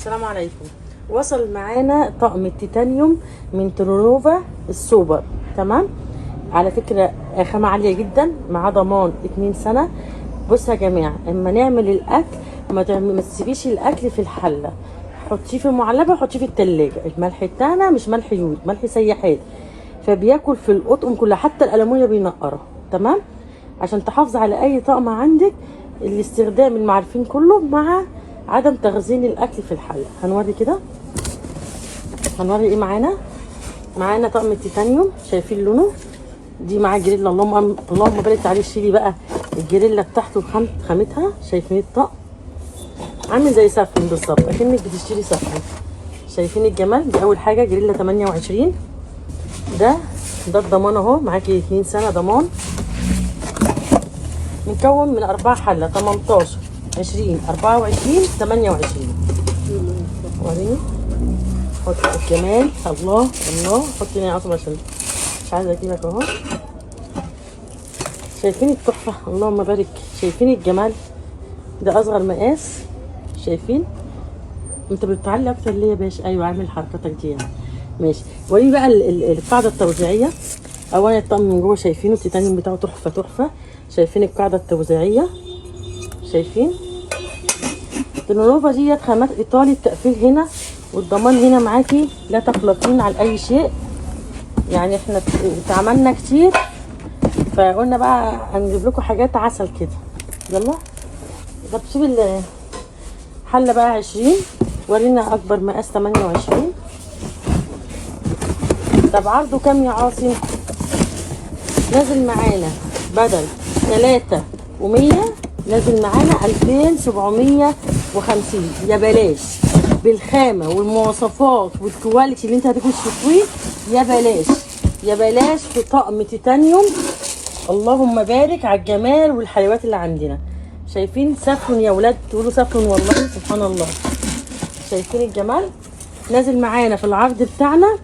السلام عليكم. وصل معانا طقم التيتانيوم من ترونوفا السوبر. تمام، على فكره خامه عاليه جدا، معاه ضمان 2 سنه. بصوا يا جماعه، اما نعمل الاكل ما تسيبيش الاكل في الحله، حطيه في معلبه، حطيه في التلاجة. الملح بتاعنا مش ملح يود، ملح سياحات، فبياكل في القطن كلها، حتى الالمونيا بينقرها. تمام، عشان تحافظ على اي طقم عندك، الاستخدام المعرفين كله مع عدم تخزين الاكل في الحله. هنوري كده، هنوري ايه معانا طقم التيتانيوم. شايفين لونه؟ دي معاه جريلا، اللهم بارك عليه. شيلي بقى الجريلا بتاعته خامتها. شايفين الطقم عامل زي سفن بالظبط، اكنك بتشتري سفن. شايفين الجمال؟ دي اول حاجه، جريلا 28. ده الضمان اهو، معاكي 2 سنه ضمان. مكون من 4 حله، 18 20 24 28. وريني، حط الجمال. الله الله، حطي هنا عصب عشان مش عايزه اجيبك اهو. شايفين التحفه؟ اللهم بارك. شايفين الجمال؟ ده اصغر مقاس. شايفين؟ انت بتعلي اكتر ليه يا باشا؟ ايوه، عامل حركتك دي يعني. ماشي، وريني بقى القاعده التوزيعيه. اولا الطقم من جوه شايفينه، التيتانيوم بتاعه تحفه تحفه. شايفين القاعده التوزيعيه؟ شايفين؟ ترونوفا ديت خامات ايطالي، التقفيل هنا والضمان هنا معاكي، لا تقلقين على اي شيء. يعني احنا اتعاملنا كتير، فقلنا بقى هنجيب لكم حاجات عسل كده. يلا، طب شوفي الحله بقى 20. ورينا اكبر مقاس 28. طب عرضه كام يا عاصم؟ نازل معانا بدل 3,100 نازل معانا 2,750. يا بلاش، بالخامه والمواصفات والكواليتي اللي انت هتاكل تشوفيه. يا بلاش يا بلاش في طقم تيتانيوم. اللهم بارك على الجمال والحلويات اللي عندنا. شايفين؟ سفن يا ولاد، تقولوا سفن والله، سبحان الله. شايفين الجمال؟ نازل معانا في العرض بتاعنا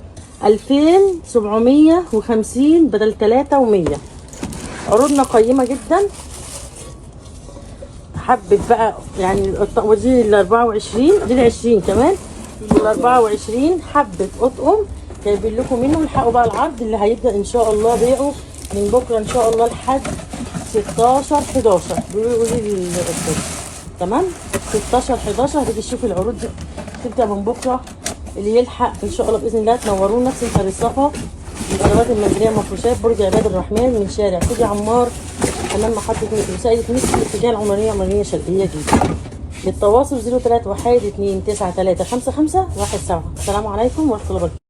2,750 بدل 3,100. عروضنا قيمه جدا. حبت بقى يعني ودي ال 24، دي ال 20 كمان، ال 24 حبه اطقم جايبين لكم منه. الحقوا بقى العرض اللي هيبدا ان شاء الله بيعه من بكره ان شاء الله لحد 16/11. بيقولوا لي تمام، 16/11 هتيجي تشوفي العروض دي، تبدا من بكره. اللي يلحق ان شاء الله باذن الله تنورونا في سنتر الصفا، الادوات المنزليه مفروشات، برج عباد الرحمن، من شارع سيدي عمار امام محطه مترو سيدة مصر، اتجاه العمرانيه شرقيه جدا. للتواصل 031 293 55 17. السلام عليكم ورحمه الله وبركاته.